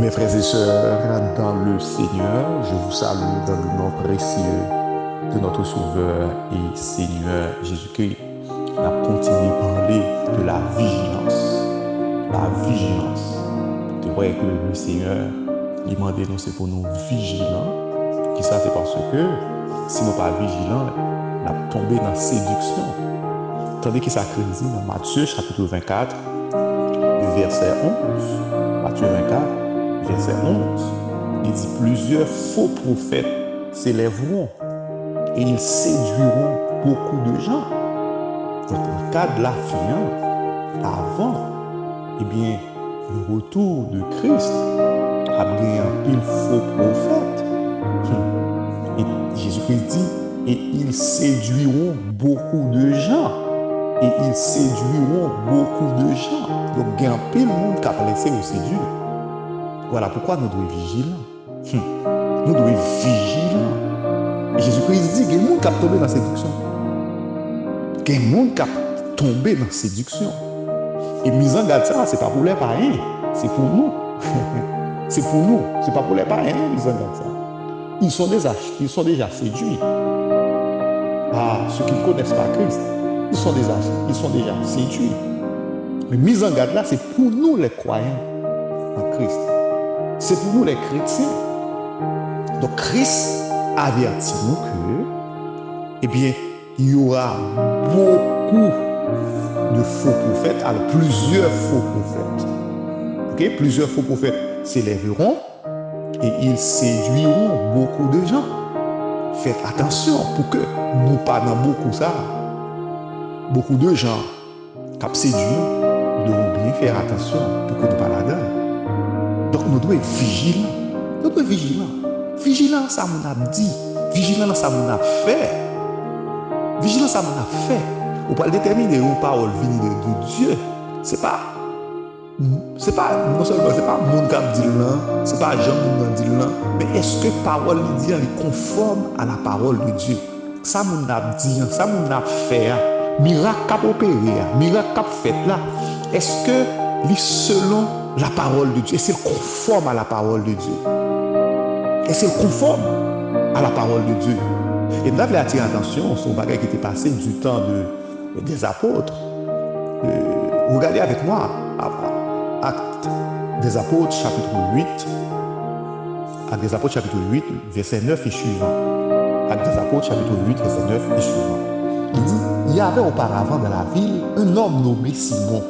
Mes frères et sœurs, dans le Seigneur, je vous salue dans le nom précieux de notre Sauveur et Seigneur Jésus-Christ. On a continué à parler de la vigilance. La vigilance. C'est vrai que le Seigneur, il m'a dit, c'est pour nous vigilants. Qui ça, c'est parce que si nous ne sommes pas vigilants, on a tombé dans la séduction. Tandis qu'il s'écrit dans Matthieu chapitre 24, verset 11. Matthieu 24, verset 11. Il dit plusieurs faux prophètes s'élèveront et ils séduiront beaucoup de gens. Donc, dans le cas de la fiance, avant, eh bien, le retour de Christ a gagné un pile faux prophète. Et Jésus-Christ dit, et ils séduiront beaucoup de gens. Et ils séduiront beaucoup de gens. Donc, il y a un pile monde qui a laissé au séduire. Voilà pourquoi nous devons être vigilants. Nous devons être vigilants. Et Jésus-Christ dit qu'il y a des gens qui ont tombé dans la séduction. Il y a des gens qui ont tombé dans la séduction. Et mise en garde ça, ce n'est pas pour les païens, c'est pour nous. C'est pour nous, ce n'est pas pour les païens, mise en garde ça. Ils sont déjà séduits. Ah, ceux qui ne connaissent pas Christ, ils sont déjà séduits. Mais mise en garde là, c'est pour nous les croyants en Christ. C'est pour nous les chrétiens. Donc Christ avertit nous que, eh bien, il y aura beaucoup de faux prophètes, alors plusieurs faux prophètes. Okay? Plusieurs faux prophètes s'élèveront et ils séduiront beaucoup de gens. Faites attention pour que nous pas dans beaucoup ça. Beaucoup de gens qui séduisent, nous devons bien faire attention pour que nous pas là-dedans. Donc nous devons être vigilants. Nous devons être vigilants. Vigilants, ça m'en a dit. Vigilants, ça m'en a fait. Vigilants, ça m'en a fait. On peut déterminer une parole venue de Dieu. C'est pas non seulement c'est pas monde qui dit là, c'est pas Jean qui dit là, mais est-ce que parole dit est conforme à la parole de Dieu? Ça m'en a dit, ça m'en a fait, miracle qui opéré, miracle qui fait là. Est-ce que c'est selon la parole de Dieu? Est-ce que c'est conforme à la parole de Dieu? Est-ce que c'est conforme à la parole de Dieu? Et nous avons attiré l'attention sur le bagage qui était passé du temps des apôtres. Regardez avec moi Actes des apôtres chapitre 8. Actes des apôtres chapitre 8, verset 9 et suivant. Actes des apôtres chapitre 8, verset 9 et suivant. Il dit, il y avait auparavant dans la ville un homme nommé Simon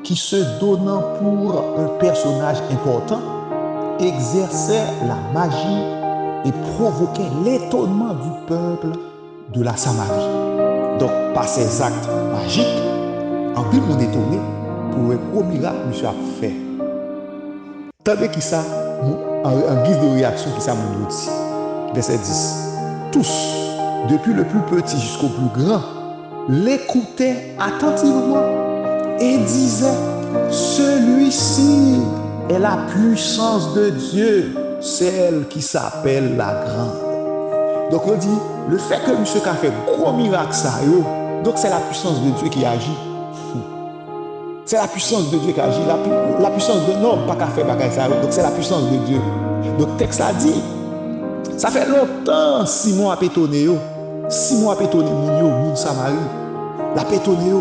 qui, se donnant pour un personnage important, exerçait la magie et provoquait l'étonnement du peuple de la Samarie. Donc, par ses actes magiques, en plus, on est étonné pour un gros miracle que monsieur a fait. Tandis que ça, en guise de réaction, qui ça m'a dit. Verset 10. Tous, depuis le plus petit jusqu'au plus grand, l'écoutaient attentivement et disaient, celui-ci est la puissance de Dieu, celle qui s'appelle la grande. Donc on dit, le fait que monsieur a fait gros miracle ça, donc c'est la puissance de Dieu qui agit. C'est la puissance de Dieu qui agit. La puissance de l'homme, pas qu'à faire bagage ça. Donc c'est la puissance de Dieu. Donc le texte a dit, ça fait longtemps Simon a pétonné. Simon a pétonné moun Samarie. La pétonné.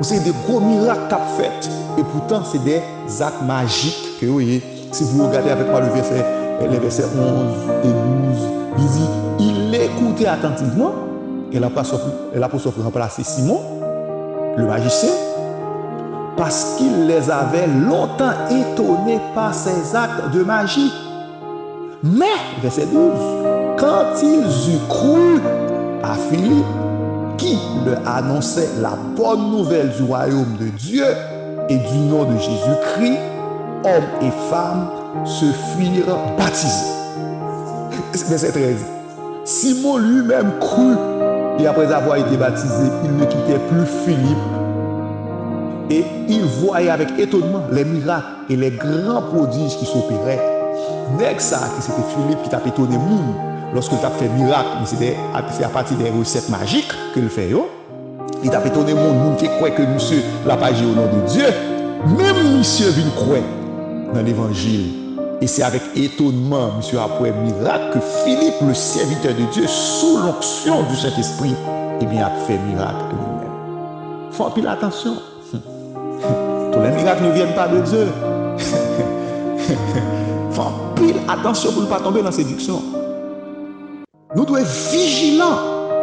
C'est des gros miracles qu'a fait. Et pourtant c'est des actes magiques que vous voyez. Si vous regardez avec moi les versets 11 et 12, il dit, il écoutait attentivement. Et l'apôtre remplacer Simon, le magicien, parce qu'il les avait longtemps étonnés par ses actes de magie. Mais, verset 12, quand ils eurent cru à Philippe, qui leur annonçait la bonne nouvelle du royaume de Dieu et du nom de Jésus-Christ, hommes et femmes se firent baptiser. Verset 13. Simon lui-même crut, et après avoir été baptisé, il ne quittait plus Philippe. Et il voyait avec étonnement les miracles et les grands prodiges qui s'opéraient. Nèg ça, qui c'était Philippe qui t'a étonné moun, lorsqu'il t'a fait miracle, c'est à partir des recettes magiques qu'il fait. Il t'a étonné moun qui croit que monsieur l'a pas au nom de Dieu. Même monsieur vient croire dans l'évangile Et c'est avec étonnement, monsieur, après miracle, que Philippe, le serviteur de Dieu, sous l'onction du Saint-Esprit, eh bien, a fait miracle lui-même. Faut pile attention. Tous les miracles ne viennent pas de Dieu. Faut pile attention pour ne pas tomber dans séduction. Nous devons être vigilants.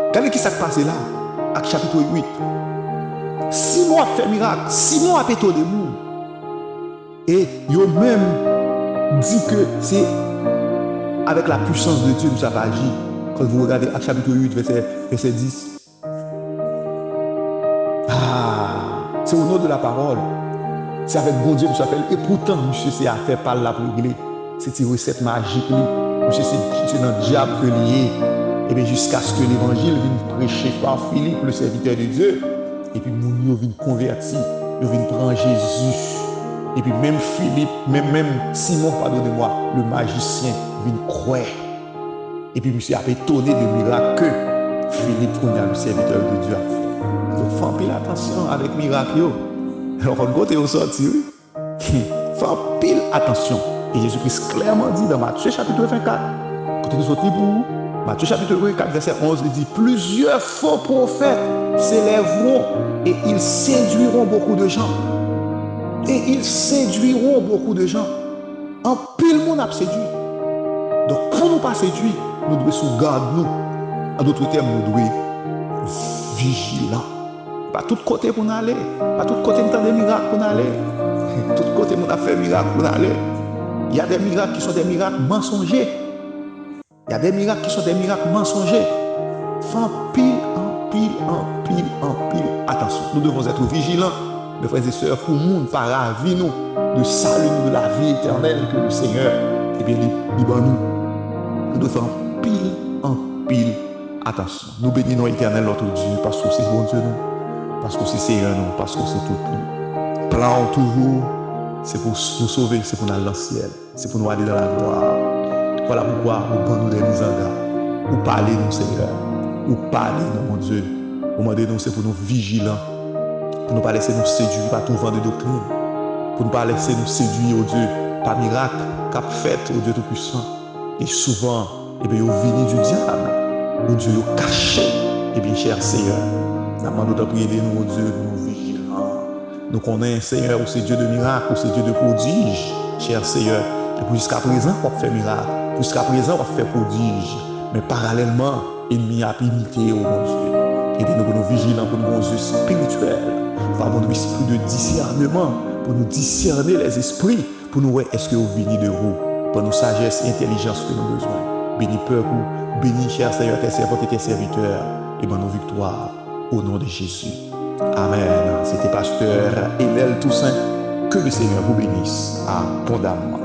Regardez qui s'est passé là, Acte chapitre 8. Simon a fait miracle, Simon a pété des moules. Et il a même dit que c'est avec la puissance de Dieu que ça va agir. Quand vous regardez Acte chapitre 8, verset 10. C'est au nom de la parole. C'est avec bon Dieu que ça fait. Et pourtant, monsieur, c'est à faire par la pour régler. C'est une recette magique. Monsieur, c'est dans le diable que lié. Et bien, jusqu'à ce que l'évangile vienne prêcher par Philippe, le serviteur de Dieu. Et puis, nous viennent convertir. Nous viennent prendre Jésus. Et puis, même Philippe, même Simon, pardonnez-moi, le magicien, vient croire. Et puis, monsieur a étonné de miracle que Philippe, le serviteur de Dieu, a fait. Donc, il faut faire attention avec miracle. Alors, on côté au sorti, oui. Faut pile attention. Et Jésus-Christ clairement dit dans Matthieu chapitre 24, côté nous sortis pour Matthieu chapitre 24, verset 11, il dit plusieurs faux prophètes s'élèveront et ils séduiront beaucoup de gens. Et ils séduiront beaucoup de gens. En pile monde a séduit. Donc, pour nous pas séduire, nous devons sous garde nous. En d'autres termes, nous devons vigilants. Pas tout côté pour nous aller. Pas tout côté nous avons des miracles pour nous aller. Tout côté nous avons fait miracles pour nous aller. Il y a des miracles qui sont des miracles mensongers. Il y a des miracles qui sont des miracles mensongers. Fais pile. Attention, nous devons être vigilants, mes frères et sœurs, pour nous, par la vie, nous, de salut, de la vie éternelle que le Seigneur, eh bien, nous. Nous devons faire pile. Attention, nous bénissons l'éternel notre Dieu, parce que c'est bon Dieu, nous. Parce que c'est Seigneur, nous. Parce que c'est tout nous. Plan toujours, c'est pour nous sauver, c'est pour nous aller dans le ciel, c'est pour nous aller dans la gloire. Voilà pourquoi nous prenons des mises en garde. Nous parlons, nous, Seigneur. Nous parlons, mon Dieu. Nous demandons, c'est pour nous vigilants. Pour ne pas laisser nous séduire par tout vent de doctrine. Pour ne pas laisser nous séduire, au Dieu, par miracle, qu'a fait, au Dieu Tout-Puissant. Et souvent, eh bien, au venu du diable, au Dieu, au caché. Eh bien, cher Seigneur, nous demandons de prier de nous, au Dieu, nous vigilants. Nous connaissons, Seigneur, où c'est Dieu de miracle, où c'est Dieu de prodige, cher Seigneur. Et puis jusqu'à présent, on fait miracle. Jusqu'à présent, on fait prodige. Mais parallèlement, l'ennemi a imité au bon Dieu. Et bien, nous sommes vigilants pour nos yeux spirituels. Nous avons un esprit de discernement pour nous discerner les esprits, pour nous voir est-ce que vous venez de vous, pour nos sagesse et intelligence que nous avons besoin. Bénis peuple, bénis cher Seigneur, tes servantes et tes serviteurs, et bonne victoire au nom de Jésus. Amen. C'était pasteur Emel Toussaint. Que le Seigneur vous bénisse abondamment.